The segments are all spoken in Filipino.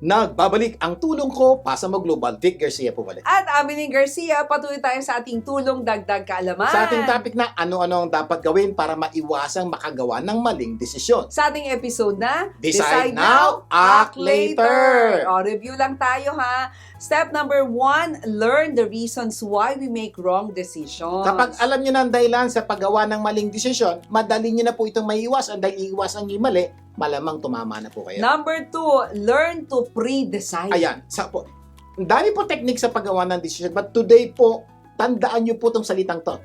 Nagbabalik ang tulong ko, pasa mo global. Vic Garcia po balik. At Amining Garcia, patuloy tayo sa ating tulong dagdag kaalaman. Sa ating topic na ano-ano ang dapat gawin para maiwasang makagawa ng maling desisyon. Sa ating episode na Decide now, act later. O, review lang tayo ha. Step number 1, learn the reasons why we make wrong decisions. Kapag alam nyo na ang dahilan sa paggawa ng maling desisyon, madali nyo na po itong maiiwasan dahil iiwasan nyo yung mali, malamang tumama na po kayo. Number 2, learn to pre-decide. Ayan, po, ang dami po technique sa paggawa ng decision, but today po, tandaan nyo po itong salitang to.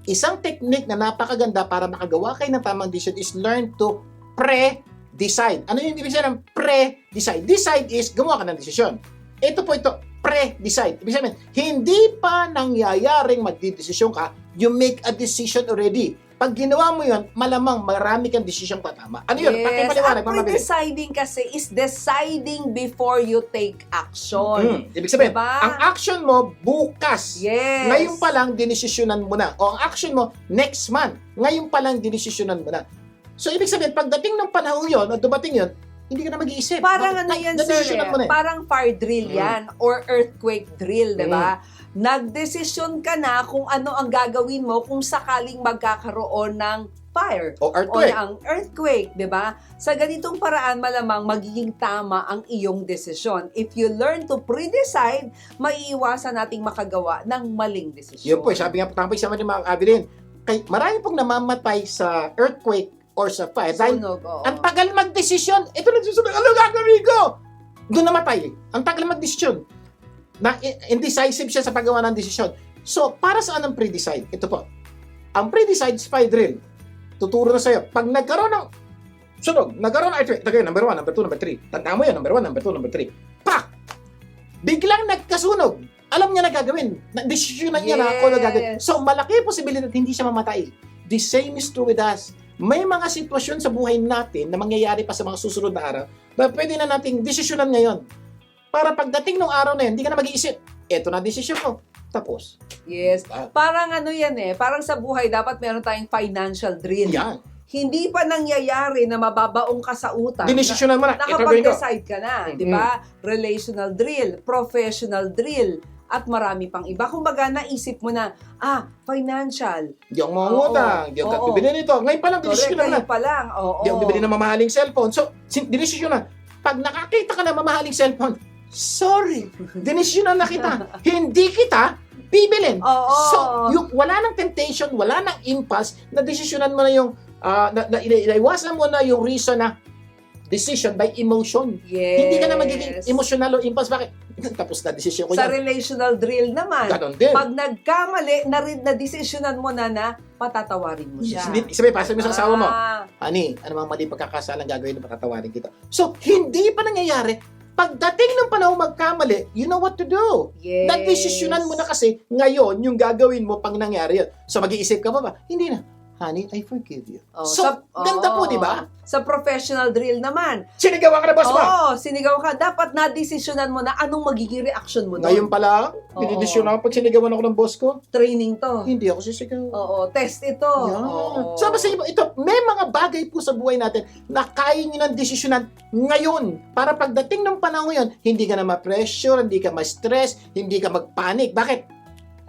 Isang technique na napakaganda para makagawa kayo ng tamang decision is learn to pre-decide. Ano yung ibig sabihin ng pre-decide? Decide is gumawa ka ng desisyon. Ito po ito, pre-decide. Ibig sabihin, hindi pa nangyayaring magdidesisyon ka, you make a decision already. Pag ginawa mo yun, malamang marami kang desisyong tatama. Ano yun? Yes, Pakipaliwanag, at mabili. pre-deciding kasi is deciding before you take action. Ibig sabihin, Diba? ang action mo bukas. Yes. Ngayon pa lang, dinesisyonan mo na. O ang action mo, next month. Ngayon pa lang, dinesisyonan mo na. So, ibig sabihin, pagdating ng panahon yun, o dumating yun, hindi ka na mag-iisip. Parang Bakit? ano yan, Nadesisyonan sir, mo na eh. parang fire drill yan or earthquake drill, di ba? Nagdesisyon ka na kung ano ang gagawin mo kung sakaling magkakaroon ng fire O earthquake. o ang earthquake, di ba? Sa ganitong paraan, malamang magiging tama ang iyong desisyon. If you learn to pre-decide, maiiwasan nating makagawa ng maling desisyon. Yun po, sabi nga po, tambay sa mga mga Abilin, marami pong namamatay sa earthquake or sa fire. Dahil Sunog, oo. ang tagal magdesisyon. Ito nagsusunod, ano gagawin ko? Doon namatay. Ang tagal magdesisyon. Na indecisive siya sa paggawa ng desisyon. So, para saan ang pre-decide? Ito po. Ang pre-decide is fire drill. Tuturo na sa'yo. Pag nagkaroon ng sunog, nagkaroon ng earthquake, ito number 1, number 2, number 3. Tandaan mo yan, number 1, number 2, number 3. Pak! Biglang nagkasunog. Alam niya na gagawin. Desisyonan niya na kung ano gagawin. So, malaki posibilidad hindi siya mamatay. The same is true with us. May mga sitwasyon sa buhay natin na mangyayari pa sa mga susunod na araw na pwede na nating desisyonan ngayon. Para pagdating ng araw na yun, hindi ka na mag-iisip. Eto na desisyon ko. Tapos. Yes. Parang ano yan parang sa buhay dapat meron tayong financial drill. Yan. Hindi pa nangyayari na mababaong ka sa utang. Dinesisyonan mo na. Ito gawin ko. Nakapag-decide ka na, di ba? Relational drill, professional drill, at marami pang iba. Kumbaga, naisip mo na, financial. Hindi ako mangungutang. Hindi ako bibili nito. Ngayon pa lang, Correct, dinesisyonan mo na. ngayon pa lang. Oo. Hindi ako bibili ng mamahaling cellphone. So, dinesisyonan. Pag nakakita ka ng mamahaling cellphone, sorry, dinesisyonan na kita. Hindi kita bibilin. Oo. So, wala nang temptation, wala nang impulse, na desisyonan mo na yung, inaiwasan mo na yung reason na decision by emotion. Yes. Hindi ka na magiging emotional o impulse. Bakit? Tapos na desisyon ko Sa yan. relational drill naman, Ganon din. pag nagkamali, na desisyonan mo na patatawarin mo siya. Sabi, pasok mo sa asawa mo. Ah. Ani, ano mang mali pagkakasalang gagawin na patatawarin kita. So, hindi pa nangyayari. Pagdating ng panahon magkamali, you know what to do. Yes. Nagdesisyonan mo na kasi ngayon yung gagawin mo pang nangyari yun. So, mag-iisip ka pa ba? Hindi na. Honey, I forgive you. Oh, So, ganda po, di ba? Sa professional drill naman, Sinigawan ka na, boss mo. sinigaw ka. Dapat na-desisyonan mo na anong magiging reaction mo doon. Ngayon pa lang, dinidesisyonan ako pag sinigawan ako ng boss ko. Training to. Hindi ako sisigaw. Oo, test ito. Yan. Oo. So, basta ito, may mga bagay po sa buhay natin na kaya nyo ng desisyonan ngayon. Para pagdating ng panahon yun, hindi ka na ma-pressure, hindi ka ma-stress, hindi ka mag-panic. Bakit?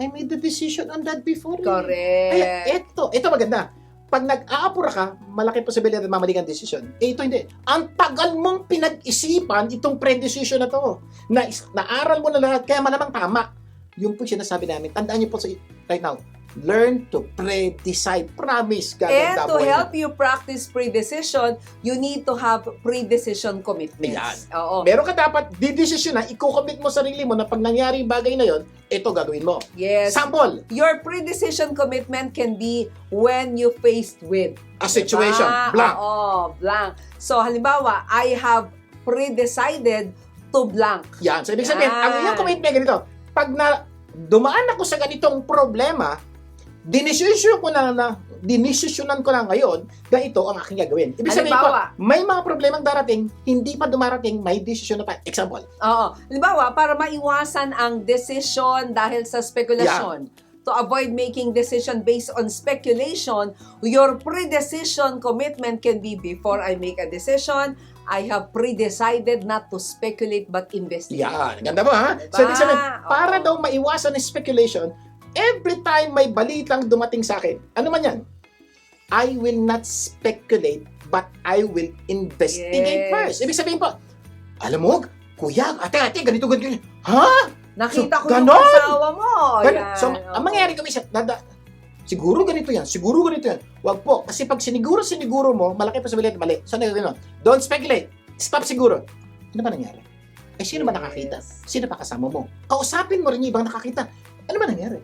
I made the decision on that before. Correct. Kaya ito maganda. Pag nag-aapura ka, malaki posibilidad na mamali kang desisyon. Ito hindi. Ang tagal mong pinag-isipan itong pre-decision na to. Naaral mo na lahat, kaya malamang tama. Yung po sinasabi namin, tandaan niyo po right now, learn to pre-decide. Promise, And gaganda to buhay na. help you practice pre-decision, you need to have pre-decision commitments. Yan. Oo. Meron ka dapat didesisyon na, i-commit mo sarili mo na pag nangyari yung bagay na yon, ito gagawin mo. Yes. Sample, Your pre-decision commitment can be when you faced with a situation, blank. Oo, blank. So, halimbawa, I have pre-decided to blank. Yan. So, ibig sabihin, Yan. ang iyong commitment ganito, pag dumaan ako sa ganitong problema, dinesisyonan ko na ngayon na ito ang aking gagawin. Ibig sabihin ko, Halimbawa, may mga problemang darating, hindi pa dumarating, may desisyon na pa. Example. Oo. Halimbawa, para maiwasan ang decision dahil sa spekulasyon, to avoid making decision based on speculation, your pre-decision commitment can be before I make a decision, I have pre-decided not to speculate but investigate. Yan, ganda mo ha? So, ibig sabihin, para Oo. daw maiwasan ng speculation, every time may balitang dumating sa akin, ano man yan, I will not speculate, but I will investigate Yes. first. Ibig sabihin po, alam mo, kuya, ate, ganito. Ha? Nakita So, ko yung ganon! asawa mo. Yan. So, ang mangyayari kami siya, siguro ganito yan. Wag po. Kasi pag siniguro mo, malaki posibilidad mali. So, ano, don't speculate. Stop siguro. Ano ba nangyari? Eh, sino ba nakakita? Yes. Sino pa kasama mo? Kausapin mo rin yung ibang nakakita. Ano ba nangyari?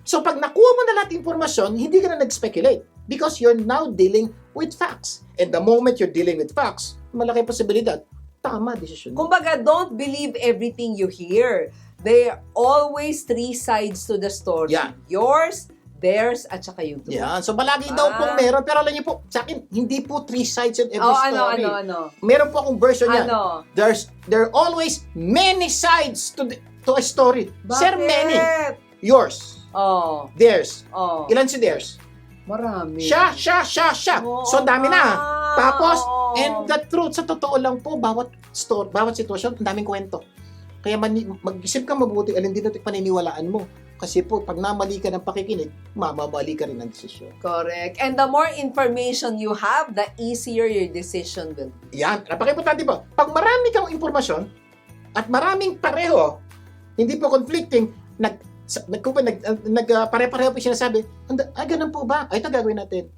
So, pag nakuha mo na lahat ng impormasyon, hindi ka na nag-speculate. Because you're now dealing with facts. And the moment you're dealing with facts, malaki posibilidad, tama desisyon mo. Kumbaga, don't believe everything you hear. There are always three sides to the story. Yeah. Yours, theirs, at saka yung truth. Yan. So, palagi daw pong meron. Pero alam niyo po, sa akin, hindi po three sides in every story. Ano? Meron po akong version yan. Ano? There are always many sides to a story. Sir, many. Yours. Oh. Theirs. Oh. Ilan si theirs? Marami. Siya. Oo So, dami na. Tapos, oo. and the truth, sa totoo lang po, bawat sitwasyon, ang daming kwento. Kaya mag-isip ka mabuti, alin din natin paniniwalaan mo. Kasi po, pag namali ka ng pakikinig, mamamali ka rin ng desisyon. Correct. And the more information you have, the easier your decision will be. Yan, napaka-importante po. Pag marami kang impormasyon, at maraming pareho, hindi po conflicting, pare-pareho po sinasabi, ganun po ba? Ay, ito gagawin natin.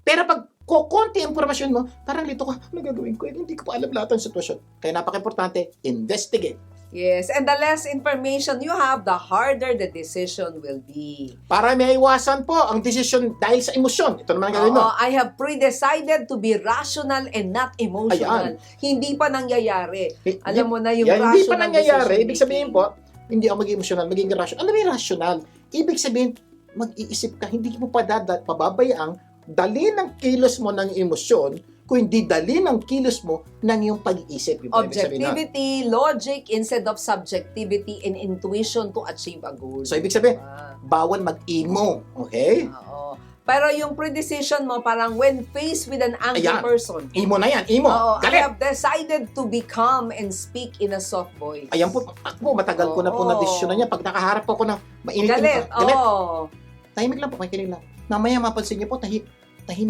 Pero pag konti impormasyon mo, parang lito ka, ano gagawin ko? Hindi ko pa alam lahat ng sitwasyon. Kaya napaka-importante, investigate. Yes, and the less information you have, the harder the decision will be. Para may iwasan po ang desisyon dahil sa emosyon. Ito naman ang gagawin mo. Oo, I have pre-decided to be rational and not emotional. Hindi pa nangyayari. Alam mo na yung rational hindi pa nangyayari. decision Ibig sabihin making. po, hindi ako maging emotional, maging rational. Ano yung rational? Ibig sabihin, mag-iisip ka, hindi mo pa pababayaang dali ng kilos mo ng emosyon, kung hindi dali ng kilos mo ng iyong pag-iisip. Objectivity, logic, instead of subjectivity and intuition to achieve a goal. So, ibig sabihin, Ah, bawal mag-emo. Okay? oo. Pero yung pre-decision mo, parang when faced with an angry Ayan. person, Emo na yan. Emo. I Galit. have decided to be calm and speak in a soft voice. Ayan po, ako matagal ko na po Oo. na-desisyon na niya. Pag nakaharap po ako ng mainit. Galit, oo. Tahimik lang po, makikinig lang. Mamaya mapansin niyo po, tahimik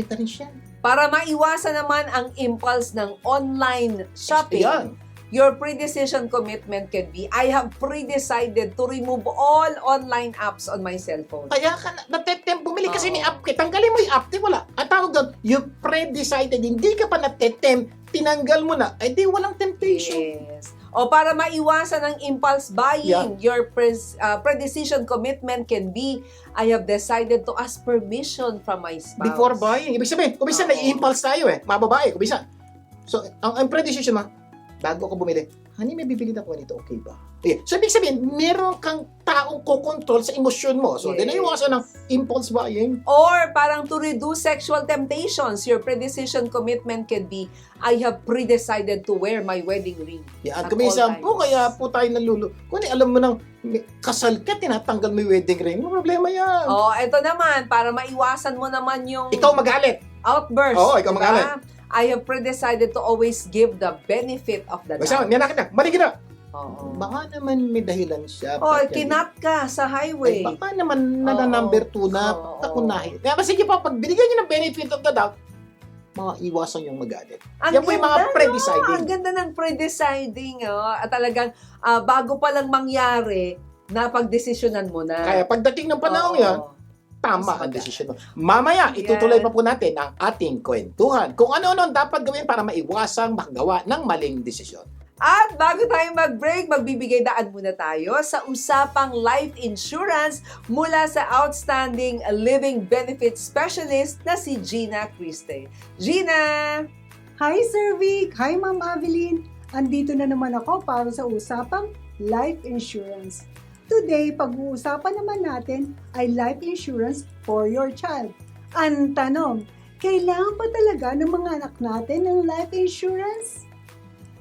na rin siya. Para maiwasan naman ang impulse ng online shopping, Ayan. your pre-decision commitment can be, I have pre-decided to remove all online apps on my cellphone. Kaya ka natetempt, bumili kasi ni app, tanggalin mo yung app, wala. Ang tawag doon, you pre-decided, hindi ka pa natetempt, tinanggal mo na, ay di walang temptation. Yes. O para maiwasan ang impulse buying, your pre-decision commitment can be, I have decided to ask permission from my spouse. Before buying, ibig sabihin, kumisa Oo. nai-impulse tayo mga babae, kumisa. So, ang pre-decision mo, bago ako bumili, honey, may bibili na ako nito, okay ba? Okay. So, ibig sabihin, meron kang taong kokontrol sa emosyon mo. So, Yes. dinaiwasan ng impulse buying. Or parang to reduce sexual temptations, your pre-decision commitment can be, I have pre-decided to wear my wedding ring. Yan, At kumisa all po, times. kaya po tayo nalulo. Kung alam mo nang kasal ka, tinatanggal mo yung wedding ring, may problema yan. Oh, eto naman, para maiwasan mo naman yung Ikaw magalit. outburst. Oo, ikaw diba? magalit. I have pre-decided to always give the benefit of the Basta, doubt. niyanakit na, maligid na. Oo. Baka naman may dahilan siya. Oh, Bakit kinat ka sa Ay, highway. baka naman Oo. number 2 na Oo. takunahin. Kaya kasi pa, pag binigyan niyo ng benefit of the doubt, iwasan yung magalit. Ang Yan po yung mga ganda, pre-deciding. Ang ganda ng pre-deciding. Oh. At talagang bago pa lang mangyari, napagdesisyonan mo na. Kaya pagdating ng panahon Oo. yan, tama ang desisyon mo. Mamaya, itutuloy pa po natin ang ating kwentuhan. Kung ano-ano ang dapat gawin para maiwasang makagawa ng maling desisyon. At bago tayo mag-break, magbibigay daan muna tayo sa usapang life insurance mula sa outstanding living benefits specialist na si Gina Criste. Gina! Hi Sir Vic! Hi Ma'am Avelyn! Andito na naman ako para sa usapang life insurance. Today, pag-uusapan naman natin ay life insurance for your child. Ang tanong, kailangan pa talaga ng mga anak natin ng life insurance?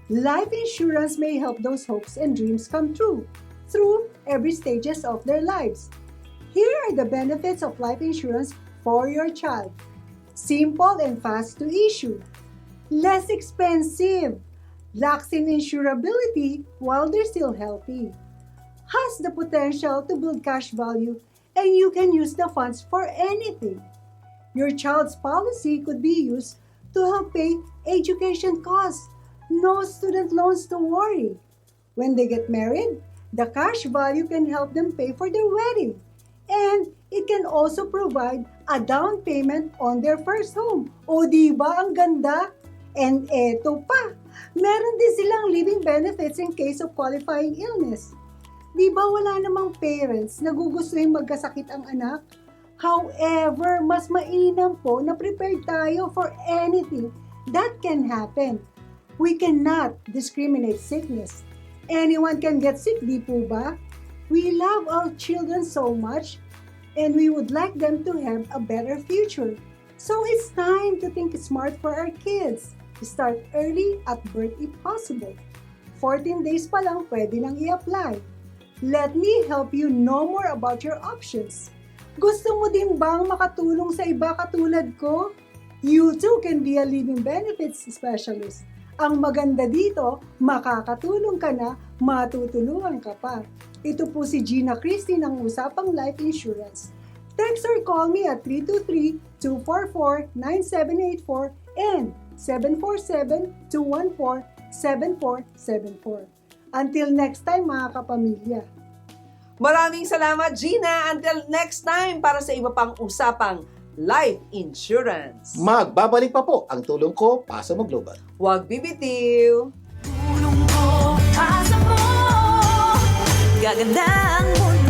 Life insurance may help those hopes and dreams come true through every stages of their lives. Here are the benefits of life insurance for your child. Simple and fast to issue. less expensive, lacks in insurability while they're still healthy, has the potential to build cash value, and you can use the funds for anything. Your child's policy could be used to help pay education costs. No student loans to worry. When they get married, the cash value can help them pay for their wedding. And it can also provide a down payment on their first home. O di ba ang ganda? And eto pa, meron din silang living benefits in case of qualifying illness. Di ba wala namang parents na gugustuhin magkasakit ang anak? However, mas mainam po na prepared tayo for anything that can happen. We cannot discriminate sickness. Anyone can get sick, di po ba? We love our children so much and we would like them to have a better future. So it's time to think smart for our kids. Start early at birth if possible. 14 days pa lang pwede nang i-apply. Let me help you know more about your options. Gusto mo din bang makatulong sa iba katulad ko? You too can be a living benefits specialist. Ang maganda dito, makakatulong ka na, matutulungan ka pa. Ito po si Gina Christie ng Usapang Life Insurance. Text or call me at 323-244-9784 and 747-214-7474. Until next time mga kapamilya. Maraming salamat, Gina. Until next time para sa iba pang usapang life insurance. Magbabalik pa po ang tulong ko, Pasa mo Global. Huwag bibitiw. Tulong ko, pasa mo, gaganda ang mundo.